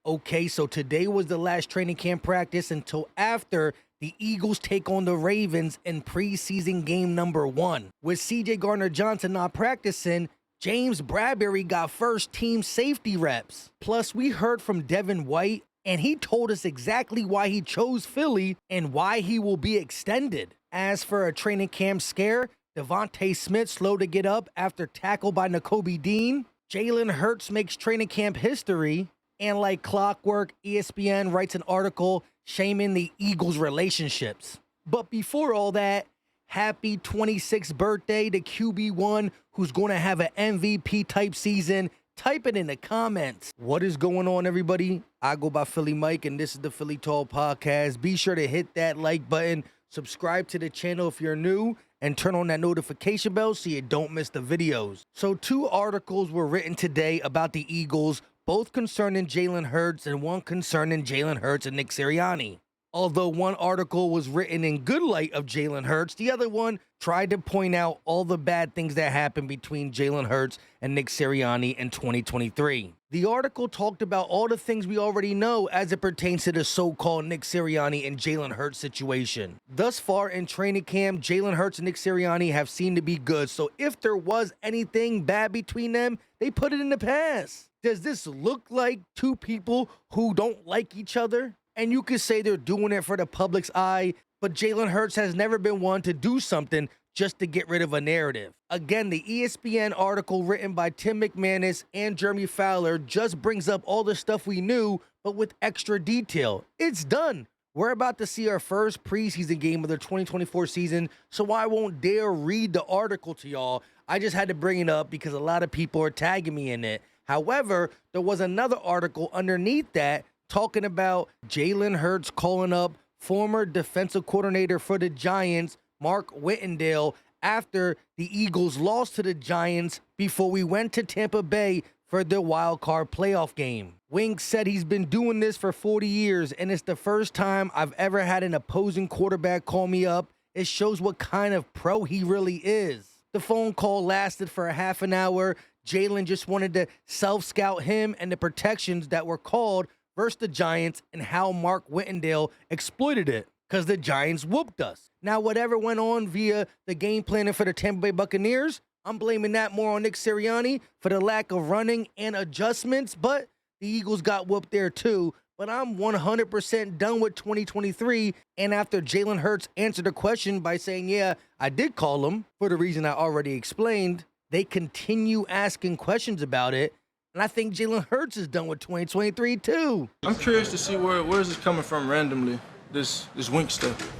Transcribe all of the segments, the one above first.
Okay, so today was the last training camp practice until after the Eagles take on the Ravens in preseason game number 1. With CJ Gardner-Johnson not practicing, James Bradberry got first team safety reps. Plus, we heard from Devin White, and he told us exactly why he chose Philly and why he will be extended. As for a training camp scare, DeVonta Smith slow to get up after tackle by Nakobe Dean. Jalen Hurts makes training camp history. And like clockwork, ESPN writes an article shaming the Eagles' relationships. But before all that, happy 26th birthday to QB1, who's going to have an MVP-type season. Type it in the comments. What is going on, everybody? I go by Philly Mike, and this is the Philly Tall Podcast. Be sure to hit that like button, subscribe to the channel if you're new, and turn on that notification bell so you don't miss the videos. So 2 articles were written today about the Eagles, both concerning Jalen Hurts and one concerning Jalen Hurts and Nick Sirianni. Although one article was written in good light of Jalen Hurts, the other one tried to point out all the bad things that happened between Jalen Hurts and Nick Sirianni in 2023. The article talked about all the things we already know as it pertains to the so-called Nick Sirianni and Jalen Hurts situation. Thus far in training camp, Jalen Hurts and Nick Sirianni have seemed to be good, so if there was anything bad between them, they put it in the past. Does this look like 2 people who don't like each other? And you could say they're doing it for the public's eye, but Jalen Hurts has never been one to do something just to get rid of a narrative. Again, the ESPN article written by Tim McManus and Jeremy Fowler just brings up all the stuff we knew, but with extra detail. It's done. We're about to see our first preseason game of the 2024 season, so I won't dare read the article to y'all. I just had to bring it up because a lot of people are tagging me in it. However, there was another article underneath that talking about Jalen Hurts calling up former defensive coordinator for the Giants, Mark Whittendale, after the Eagles lost to the Giants before we went to Tampa Bay for the wild card playoff game. Wink said he's been doing this for 40 years, and it's the first time I've ever had an opposing quarterback call me up. It shows what kind of pro he really is. The phone call lasted for a half an hour. Jalen just wanted to self-scout him and the protections that were called versus the Giants and how Mark Whittendale exploited it because the Giants whooped us. Now, whatever went on via the game planning for the Tampa Bay Buccaneers, I'm blaming that more on Nick Sirianni for the lack of running and adjustments, but the Eagles got whooped there too. But I'm 100% done with 2023, and after Jalen Hurts answered the question by saying, yeah, I did call him for the reason I already explained, they continue asking questions about it, and I think Jalen Hurts is done with 2023 too. I'm curious to see where is this coming from randomly, this Wink stuff.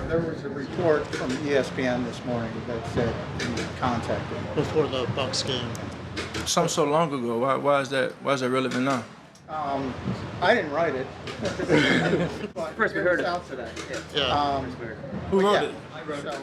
There was a report from ESPN this morning that said he contacted him. Before the Bucs game. Something so long ago. Why is that relevant now? I didn't write it. First we heard it. Out today. Yeah. Who wrote yeah. it? I wrote it.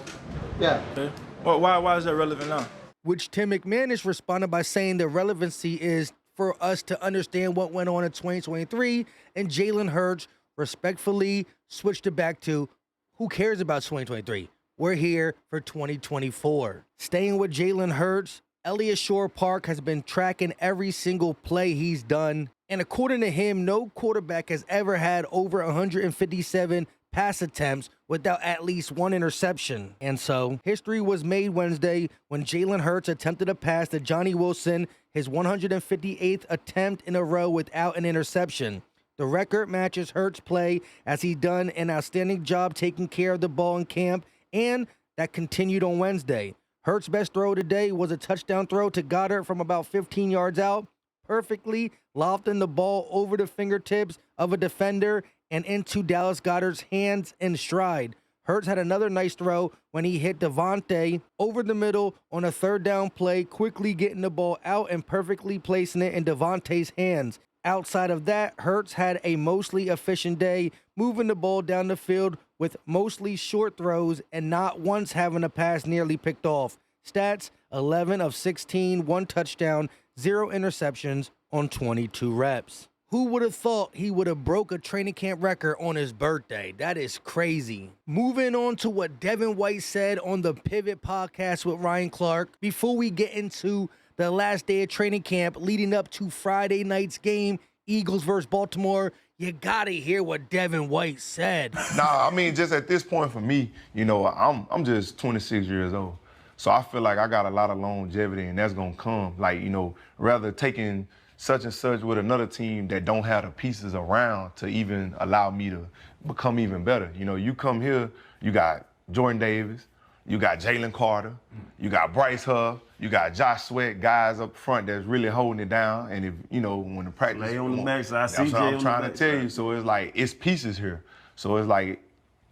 Yeah. Okay. Well, why is that relevant now? Which Tim McManus responded by saying the relevancy is for us to understand what went on in 2023, and Jalen Hurts respectfully switched it back to, who cares about 2023? We're here for 2024. Staying with Jalen Hurts, Elliott Shore Park has been tracking every single play he's done, and according to him, no quarterback has ever had over 157 pass attempts without at least 1 interception. And so, history was made Wednesday when Jalen Hurts attempted a pass to Jonny Wilson, his 158th attempt in a row without an interception. The record matches Hurts' play as he done an outstanding job taking care of the ball in camp, and that continued on Wednesday. Hurts' best throw today was a touchdown throw to Goddard from about 15 yards out, perfectly lofting the ball over the fingertips of a defender and into Dallas Goedert's hands in stride. Hurts had another nice throw when he hit DeVonta over the middle on a 3rd down play, quickly getting the ball out and perfectly placing it in DeVonta's hands. Outside of that, Hurts had a mostly efficient day, moving the ball down the field with mostly short throws and not once having a pass nearly picked off. Stats, 11 of 16, 1 touchdown, 0 interceptions on 22 reps. Who would have thought he would have broke a training camp record on his birthday? That is crazy. Moving on to what Devin White said on the Pivot podcast with Ryan Clark. Before we get into the last day of training camp leading up to Friday night's game, Eagles versus Baltimore, you gotta hear what Devin White said. Nah, I mean, just at this point for me, you know, I'm just 26 years old. So I feel like I got a lot of longevity, and that's gonna come. Like, you know, rather taking such and such with another team that don't have the pieces around to even allow me to become even better. You know, you come here, you got Jordan Davis, you got Jalen Carter, you got Bryce Huff, you got Josh Sweat, guys up front that's really holding it down. And if, you know, when the practice Lay on the backside, that's what CJ I'm trying to tell you. So it's like, it's pieces here. So it's like,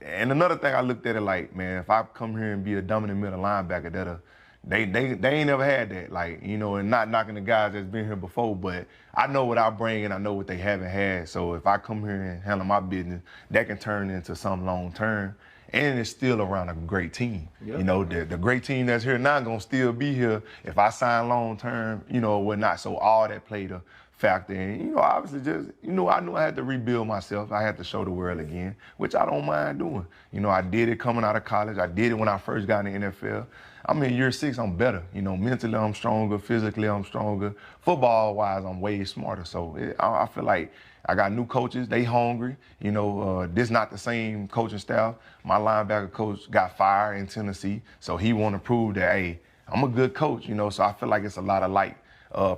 and another thing I looked at it like, man, if I come here and be a dominant middle linebacker, they ain't never had that. Like, you know, and not knocking the guys that's been here before, but I know what I bring and I know what they haven't had. So if I come here and handle my business, that can turn into something long term. And it's still around a great team. Yep. You know, the great team that's here now gonna still be here if I sign long term, you know, or whatnot. So all that played a factor in. You know, obviously just, you know, I knew I had to rebuild myself. I had to show the world again, which I don't mind doing. You know, I did it coming out of college. I did it when I first got in the NFL. I'm in year 6, I'm better. You know, mentally I'm stronger, physically I'm stronger. Football-wise, I'm way smarter. So I feel like I got new coaches, they hungry. You know, this not the same coaching staff. My linebacker coach got fired in Tennessee, so he want to prove that, hey, I'm a good coach, you know, so I feel like it's a lot of like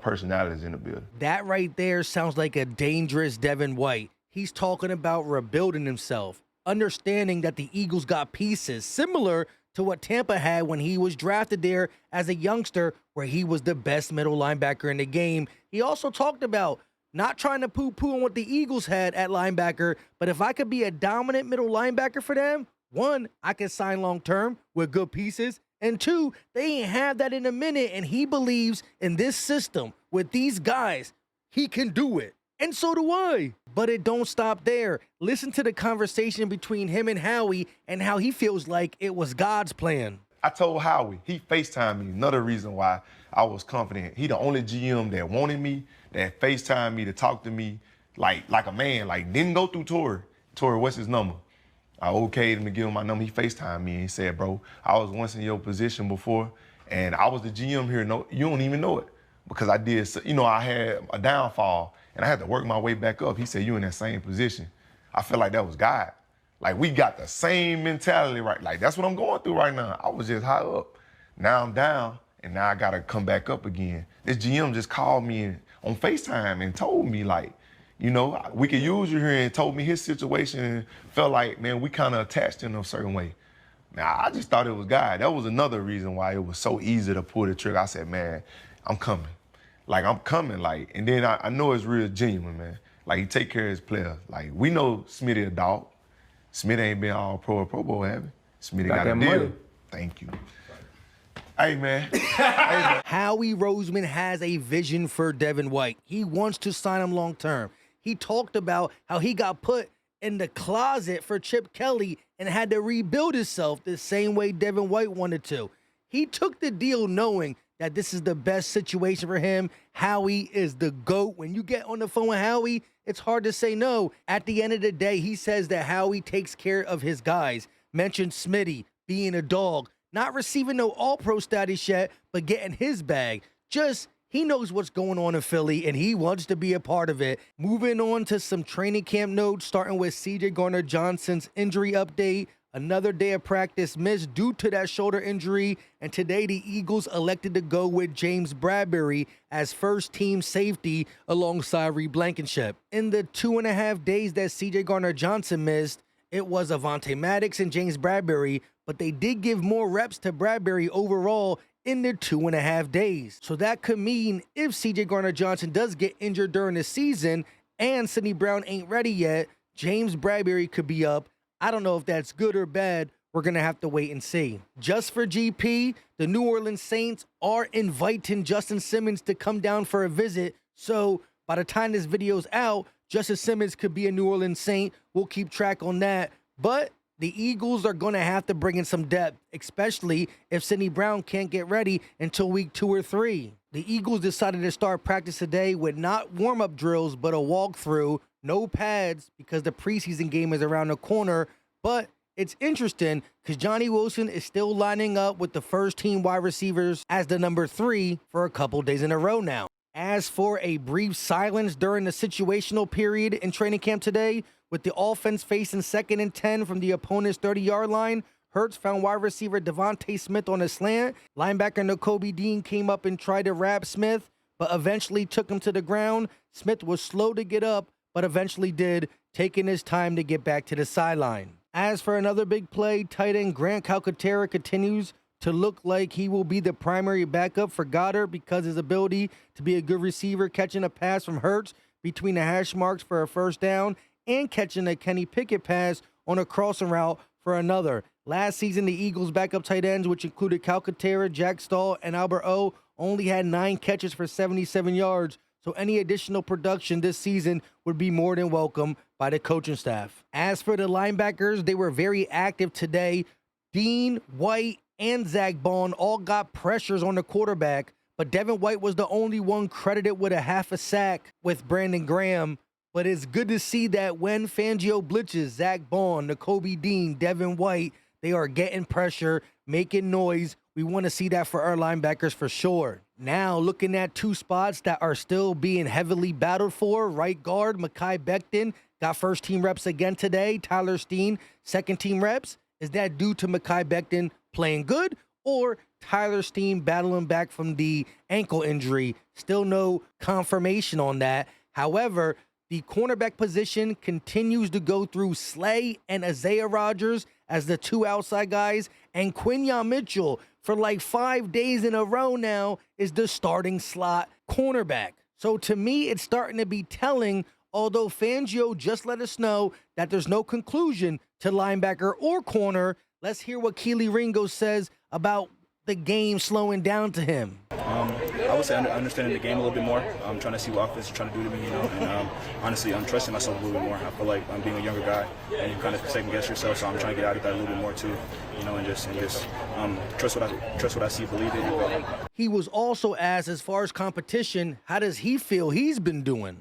personalities in the building. That right there sounds like a dangerous Devin White. He's talking about rebuilding himself, understanding that the Eagles got pieces similar to what Tampa had when he was drafted there as a youngster, where he was the best middle linebacker in the game. He also talked about not trying to poo-poo on what the Eagles had at linebacker, but if I could be a dominant middle linebacker for them, 1, I could sign long-term with good pieces, and 2, they ain't have that in a minute, and he believes in this system with these guys, he can do it. And so do I. But it don't stop there. Listen to the conversation between him and Howie and how he feels like it was God's plan. I told Howie, he FaceTimed me. Another reason why I was confident. He the only GM that wanted me, that FaceTimed me to talk to me like a man, like didn't go through Torrey. Torrey, what's his number? I okayed him to give him my number. He FaceTimed me and he said, bro, I was once in your position before and I was the GM here. No, you don't even know it because I did, you know, I had a downfall and I had to work my way back up. He said, you in that same position. I feel like that was God. Like, we got the same mentality, right? Like, that's what I'm going through right now. I was just high up. Now I'm down, and now I got to come back up again. This GM just called me on FaceTime and told me, like, you know, we could use you here, and told me his situation and felt like, man, we kind of attached in a certain way. Now, I just thought it was God. That was another reason why it was so easy to pull the trigger. I said, man, I'm coming. Like, I'm coming, like, and then I know it's real genuine, man. Like, he take care of his players. Like, we know Smitty a dog. Smith ain't been all pro or Pro Bowl, have he? Smitty got a deal. Money. Thank you. Hey, man. Howie Roseman has a vision for Devin White. He wants to sign him long term. He talked about how he got put in the closet for Chip Kelly and had to rebuild himself the same way Devin White wanted to. He took the deal knowing that this is the best situation for him. Howie is the GOAT. When you get on the phone with Howie, it's hard to say no. At the end of the day, he says that Howie takes care of his guys. Mentioned Smitty being a dog, not receiving no all-pro status yet, but getting his bag. Just, he knows what's going on in Philly, and he wants to be a part of it. Moving on to some training camp notes, starting with CJ Gardner-Johnson's injury update. Another day of practice missed due to that shoulder injury, and today the Eagles elected to go with James Bradberry as first-team safety alongside Reed Blankenship. In the 2.5 days that CJ Gardner-Johnson missed, it was Avonte Maddox and James Bradberry, but they did give more reps to Bradberry overall in their 2.5 days. So that could mean if CJ Gardner-Johnson does get injured during the season and Sidney Brown ain't ready yet, James Bradberry could be up. I don't know if that's good or bad. We're going to have to wait and see. Just for GP, the New Orleans Saints are inviting Justin Simmons to come down for a visit. So by the time this video's out, Justin Simmons could be a New Orleans Saint. We'll keep track on that. But the Eagles are going to have to bring in some depth, especially if Sidney Brown can't get ready until week 2 or 3. The Eagles decided to start practice today with not warm-up drills, but a walkthrough. No pads because the preseason game is around the corner, but it's interesting because Jonny Wilson is still lining up with the first-team wide receivers as the number 3 for a couple days in a row now. As for a brief silence during the situational period in training camp today, with the offense facing 2nd and 10 from the opponent's 30-yard line, Hurts found wide receiver DeVonta Smith on a slant. Linebacker Nakobe Dean came up and tried to wrap Smith, but eventually took him to the ground. Smith was slow to get up, but eventually did, taking his time to get back to the sideline. As for another big play, tight end Grant Calcaterra continues to look like he will be the primary backup for Goddard because his ability to be a good receiver, catching a pass from Hurts between the hash marks for a first down and catching a Kenny Pickett pass on a crossing route for another. Last season, the Eagles' backup tight ends, which included Calcaterra, Jack Stahl, and Albert O, only had 9 catches for 77 yards, so any additional production this season would be more than welcome by the coaching staff. As for the linebackers, they were very active today. Dean, White, and Zach Bond all got pressures on the quarterback, but Devin White was the only one credited with a half a sack with Brandon Graham. But it's good to see that when Fangio blitzes Zach Bond, Nakobe Dean, Devin White, they are getting pressure, making noise. We want to see that for our linebackers for sure. Now, looking at 2 spots that are still being heavily battled for. Right guard, Mekhi Becton got first-team reps again today. Tyler Steen, second-team reps. Is that due to Mekhi Becton playing good or Tyler Steen battling back from the ankle injury? Still no confirmation on that. However, the cornerback position continues to go through Slay and Isaiah Rodgers as the 2 outside guys, and Quinyon Mitchell for like 5 days in a row now is the starting slot cornerback. So to me, it's starting to be telling, although Fangio just let us know that there's no conclusion to linebacker or corner. Let's hear what Keely Ringo says about the game slowing down to him. I would say understanding the game a little bit more. I'm trying to see what offense is trying to do to me, and honestly, I'm trusting myself a little bit more. I feel like I'm being a younger guy, and you kind of second guess yourself, so I'm trying to get out of that a little bit more too, and just trust what I see, believe it. He was also asked, as far as competition, how does he feel he's been doing?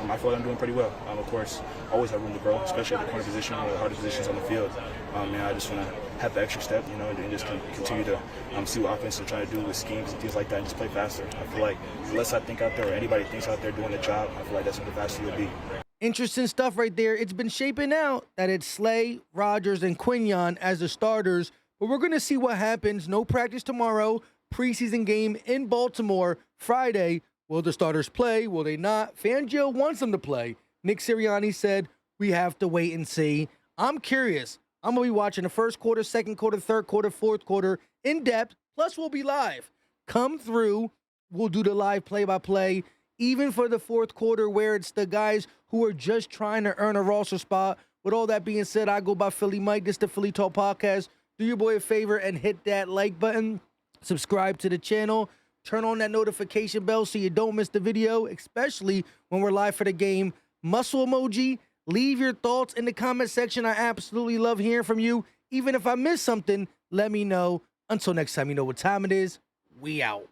I feel like I'm doing pretty well. Of course, always have room to grow, especially at the corner position, one of the hardest positions on the field. I just want to have the extra step, and just continue to see what offense I'm trying to do with schemes and things like that, and just play faster. I feel like the less I think out there, or anybody thinks out there doing the job, I feel like that's what the faster you'll be. Interesting stuff right there. It's been shaping out that it's Slay, Rodgers, and Quinyon as the starters, but we're going to see what happens. No practice tomorrow. Preseason game in Baltimore Friday. Will the starters play? Will they not? Fangio wants them to play. Nick Sirianni said, we have to wait and see. I'm curious. I'm going to be watching the first quarter, second quarter, third quarter, fourth quarter in depth. Plus, we'll be live. Come through. We'll do the live play-by-play, even for the fourth quarter where it's the guys who are just trying to earn a roster spot. With all that being said, I go by Philly Mike. This is the Philly Talk Podcast. Do your boy a favor and hit that like button. Subscribe to the channel. Turn on that notification bell so you don't miss the video, especially when we're live for the game. Muscle emoji. Leave your thoughts in the comment section. I absolutely love hearing from you. Even if I miss something, let me know. Until next time, you know what time it is. We out.